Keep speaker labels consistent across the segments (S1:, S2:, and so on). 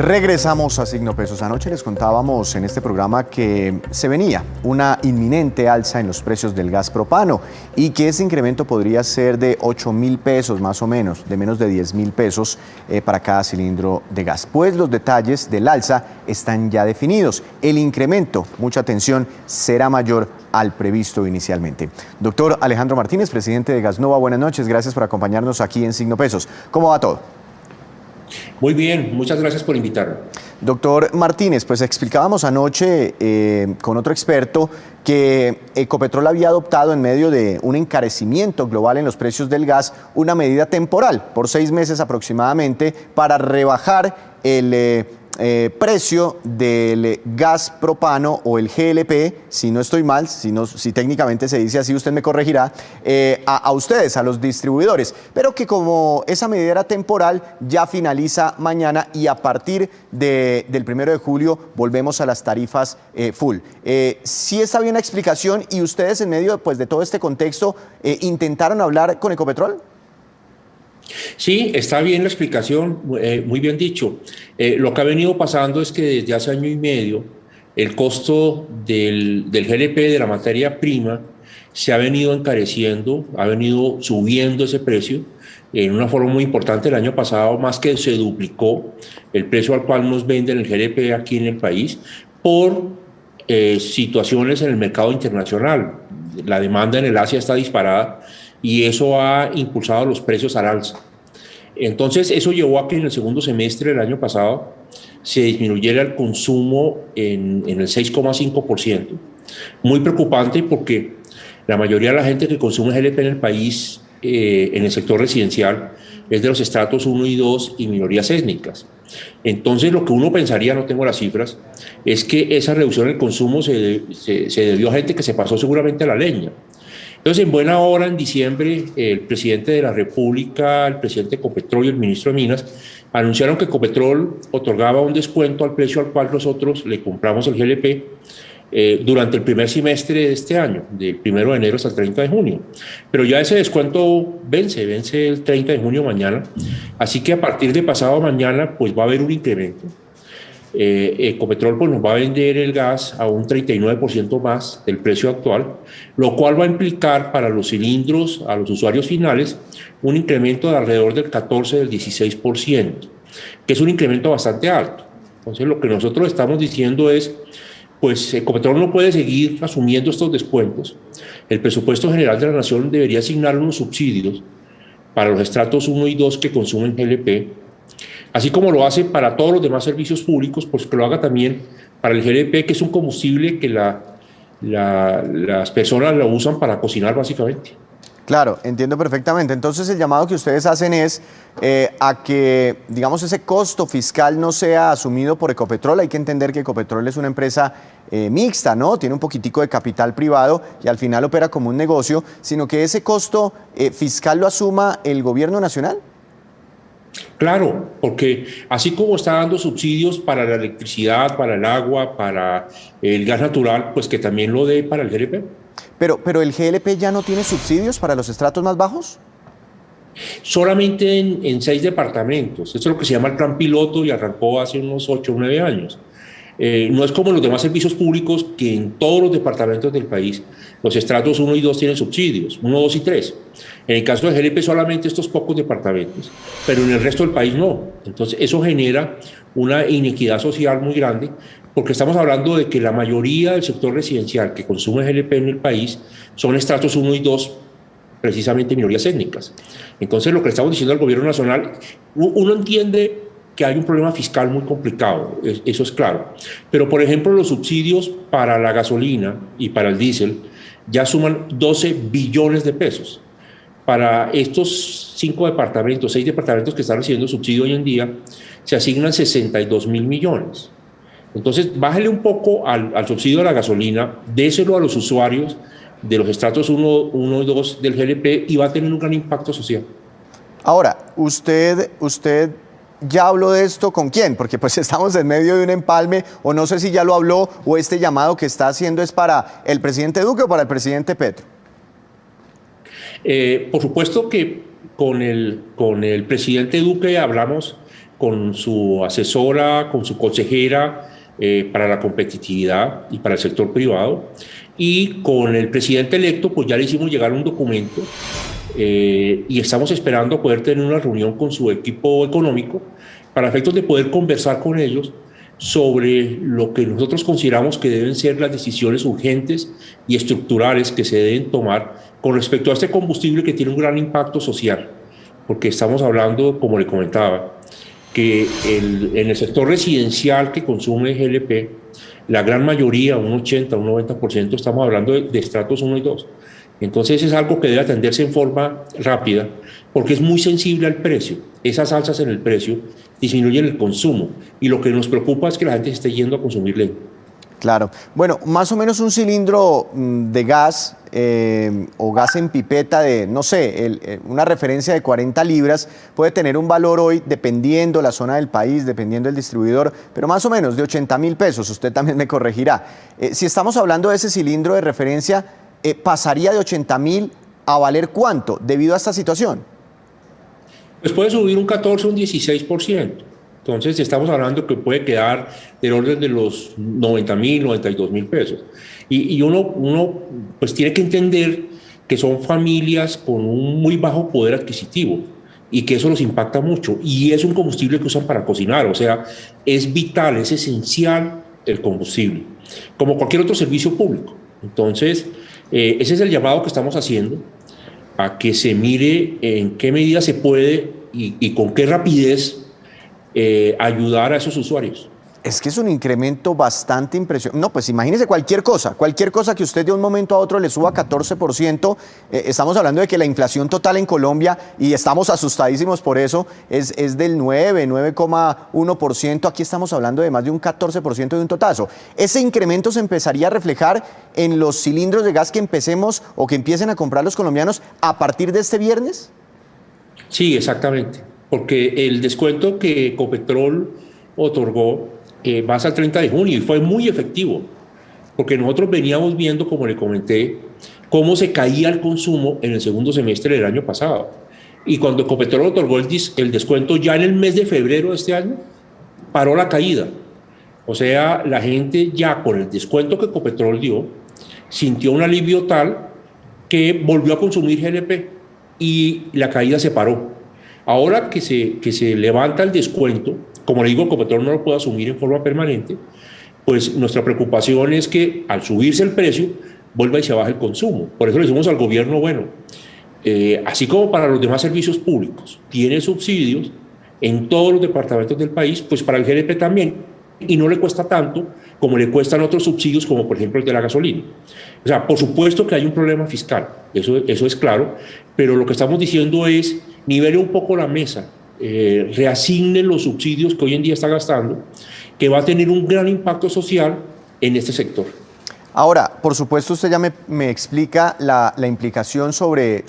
S1: Regresamos a Signo Pesos. Anoche les contábamos en este programa que se venía una inminente alza en los precios del gas propano y que ese incremento podría ser de 8.000 pesos más o menos, de menos de 10.000 pesos para cada cilindro de gas. Pues los detalles del alza están ya definidos. El incremento, mucha atención, será mayor al previsto inicialmente. Doctor Alejandro Martínez, presidente de Gasnova, buenas noches. Gracias por acompañarnos aquí en Signo Pesos. ¿Cómo va todo?
S2: Muy bien, muchas gracias por invitarme.
S1: Doctor Martínez, pues explicábamos anoche con otro experto que Ecopetrol había adoptado en medio de un encarecimiento global en los precios del gas una medida temporal por 6 meses aproximadamente para rebajar el precio del gas propano o el GLP, si no estoy mal, si técnicamente se dice así, usted me corregirá, a ustedes, a los distribuidores, pero que como esa medida era temporal, ya finaliza mañana y a partir del 1 de julio volvemos a las tarifas full. ¿Sí está bien la explicación y ustedes en medio pues, de todo este contexto intentaron hablar con Ecopetrol?
S2: Sí, está bien la explicación, muy bien dicho. Lo que ha venido pasando es que desde hace año y medio el costo del GLP, de la materia prima, se ha venido encareciendo, ha venido subiendo ese precio en una forma muy importante. El año pasado más que se duplicó el precio al cual nos venden el GLP aquí en el país por situaciones en el mercado internacional. La demanda en el Asia está disparada y eso ha impulsado los precios al alza. Entonces, eso llevó a que en el segundo semestre del año pasado se disminuyera el consumo en el 6,5%. Muy preocupante porque la mayoría de la gente que consume GLP en el país, en el sector residencial, es de los estratos 1 y 2 y minorías étnicas. Entonces, lo que uno pensaría, no tengo las cifras, es que esa reducción en el consumo se debió a gente que se pasó seguramente a la leña. Entonces, en buena hora, en diciembre, el presidente de la República, el presidente de Ecopetrol y el ministro de Minas anunciaron que Ecopetrol otorgaba un descuento al precio al cual nosotros le compramos el GLP durante el primer semestre de este año, del 1 de enero hasta el 30 de junio. Pero ya ese descuento vence el 30 de junio mañana, así que a partir de pasado mañana pues va a haber un incremento. Ecopetrol pues, nos va a vender el gas a un 39% más del precio actual, lo cual va a implicar para los cilindros, a los usuarios finales, un incremento de alrededor del 14, del 16%, que es un incremento bastante alto. Entonces, lo que nosotros estamos diciendo es, pues Ecopetrol no puede seguir asumiendo estos descuentos. El presupuesto general de la Nación debería asignar unos subsidios para los estratos 1 y 2 que consumen GLP, así como lo hace para todos los demás servicios públicos, pues que lo haga también para el GLP, que es un combustible que las personas lo usan para cocinar básicamente.
S1: Claro, entiendo perfectamente. Entonces el llamado que ustedes hacen es a que, digamos, ese costo fiscal no sea asumido por Ecopetrol. Hay que entender que Ecopetrol es una empresa mixta, ¿no? Tiene un poquitico de capital privado y al final opera como un negocio, sino que ese costo fiscal lo asuma el gobierno nacional.
S2: Claro, porque así como está dando subsidios para la electricidad, para el agua, para el gas natural, pues que también lo dé para el GLP.
S1: Pero el GLP ya no tiene subsidios para los estratos más bajos.
S2: Solamente en 6 departamentos. Eso es lo que se llama el plan piloto y arrancó hace unos 8 o 9 años. No es como los demás servicios públicos que en todos los departamentos del país los estratos 1 y 2 tienen subsidios, 1, 2 y 3. En el caso de GLP solamente estos pocos departamentos, pero en el resto del país no. Entonces eso genera una inequidad social muy grande porque estamos hablando de que la mayoría del sector residencial que consume GLP en el país son estratos 1 y 2, precisamente minorías étnicas. Entonces lo que estamos diciendo al gobierno nacional, uno entiende que hay un problema fiscal muy complicado, eso es claro. Pero, por ejemplo, los subsidios para la gasolina y para el diésel ya suman 12 billones de pesos. Para estos 5 departamentos, 6 departamentos que están recibiendo subsidio hoy en día, se asignan 62.000 millones. Entonces, bájale un poco al subsidio de la gasolina, déselo a los usuarios de los estratos 1 y 2 del GLP y va a tener un gran impacto social.
S1: Ahora, usted ¿ya habló de esto con quién? Porque pues estamos en medio de un empalme, o no sé si ya lo habló, o este llamado que está haciendo es para el presidente Duque o para el presidente Petro.
S2: Por supuesto que con el presidente Duque hablamos con su asesora, con su consejera para la competitividad y para el sector privado. Y con el presidente electo, pues ya le hicimos llegar un documento y estamos esperando poder tener una reunión con su equipo económico para efectos de poder conversar con ellos sobre lo que nosotros consideramos que deben ser las decisiones urgentes y estructurales que se deben tomar con respecto a este combustible que tiene un gran impacto social, porque estamos hablando, como le comentaba, que en el sector residencial que consume GLP, la gran mayoría, un 80, un 90%, estamos hablando de estratos 1 y 2. Entonces es algo que debe atenderse en forma rápida, porque es muy sensible al precio. Esas alzas en el precio disminuyen el consumo y lo que nos preocupa es que la gente esté yendo a consumir leña.
S1: Claro. Bueno, más o menos un cilindro de gas o gas en pipeta de, no sé, una referencia de 40 libras puede tener un valor hoy, dependiendo la zona del país, dependiendo del distribuidor, pero más o menos de 80.000 pesos. Usted también me corregirá. Si estamos hablando de ese cilindro de referencia, ¿pasaría de 80.000 a valer cuánto debido a esta situación?
S2: Pues puede subir un 14 o un 16%. Entonces estamos hablando que puede quedar del orden de los 90.000, 92.000 pesos. Y uno pues tiene que entender que son familias con un muy bajo poder adquisitivo y que eso los impacta mucho. Y es un combustible que usan para cocinar, o sea, es vital, es esencial el combustible, como cualquier otro servicio público. Entonces, ese es el llamado que estamos haciendo, a que se mire en qué medida se puede y con qué rapidez ayudar a esos usuarios.
S1: Es que es un incremento bastante impresionante. No, pues imagínese cualquier cosa que usted de un momento a otro le suba 14%. Estamos hablando de que la inflación total en Colombia, y estamos asustadísimos por eso, es del 9,1%. Aquí estamos hablando de más de un 14% de un totazo. Ese incremento se empezaría a reflejar en los cilindros de gas que empecemos o que empiecen a comprar los colombianos a partir de este viernes.
S2: Sí, exactamente, porque el descuento que Ecopetrol otorgó va hasta el 30 de junio y fue muy efectivo, porque nosotros veníamos viendo, como le comenté, cómo se caía el consumo en el segundo semestre del año pasado. Y cuando Ecopetrol otorgó el descuento ya en el mes de febrero de este año, paró la caída. O sea, la gente ya con el descuento que Ecopetrol dio, sintió un alivio tal que volvió a consumir GLP y la caída se paró. Ahora que se levanta el descuento, como le digo, Ecopetrol no lo puede asumir en forma permanente, pues nuestra preocupación es que al subirse el precio, vuelva y se baje el consumo. Por eso le decimos al gobierno, bueno, así como para los demás servicios públicos, tiene subsidios en todos los departamentos del país, pues para el GLP también, y no le cuesta tanto como le cuestan otros subsidios, como por ejemplo el de la gasolina. O sea, por supuesto que hay un problema fiscal, eso es claro, pero lo que estamos diciendo es nivele un poco la mesa, reasigne los subsidios que hoy en día está gastando, que va a tener un gran impacto social en este sector.
S1: Ahora, por supuesto, usted ya me explica la implicación sobre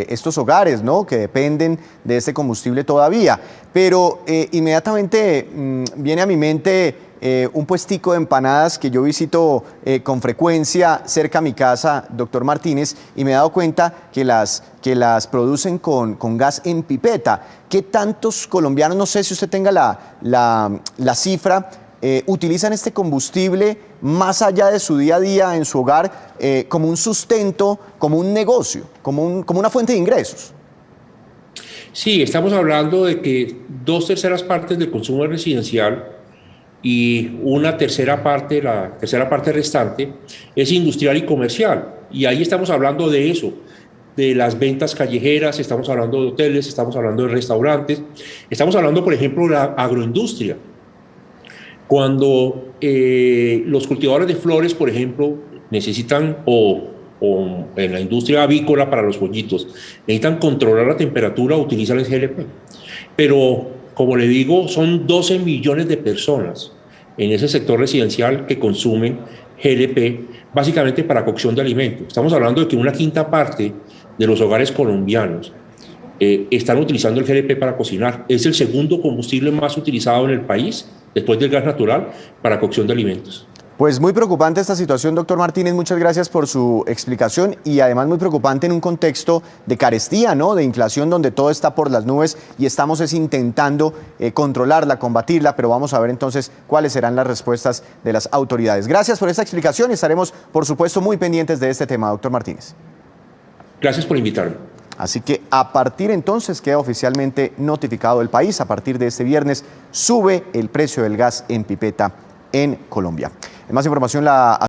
S1: estos hogares, ¿no?, que dependen de este combustible todavía, pero inmediatamente viene a mi mente un puestico de empanadas que yo visito con frecuencia cerca a mi casa, doctor Martínez, y me he dado cuenta que las producen con gas en pipeta. ¿Qué tantos colombianos, no sé si usted tenga la cifra, utilizan este combustible más allá de su día a día en su hogar como un sustento, como un negocio, como una fuente de ingresos?
S2: Sí, estamos hablando de que 2/3 partes del consumo residencial y una tercera parte, la tercera parte restante, es industrial y comercial. Y ahí estamos hablando de eso, de las ventas callejeras, estamos hablando de hoteles, estamos hablando de restaurantes, estamos hablando, por ejemplo, de la agroindustria. Cuando los cultivadores de flores, por ejemplo, necesitan, o en la industria avícola para los pollitos, necesitan controlar la temperatura, utilizan el GLP. Pero, como le digo, son 12 millones de personas en ese sector residencial que consumen GLP, básicamente para cocción de alimentos. Estamos hablando de que una quinta parte de los hogares colombianos están utilizando el GLP para cocinar. Es el segundo combustible más utilizado en el país, después del gas natural, para cocción de alimentos.
S1: Pues muy preocupante esta situación, doctor Martínez, muchas gracias por su explicación y además muy preocupante en un contexto de carestía, ¿no? De inflación donde todo está por las nubes y estamos intentando controlarla, combatirla, pero vamos a ver entonces cuáles serán las respuestas de las autoridades. Gracias por esta explicación y estaremos, por supuesto, muy pendientes de este tema, doctor Martínez.
S2: Gracias por invitarme.
S1: Así que a partir entonces queda oficialmente notificado el país, a partir de este viernes sube el precio del gas en pipeta en Colombia. Más información la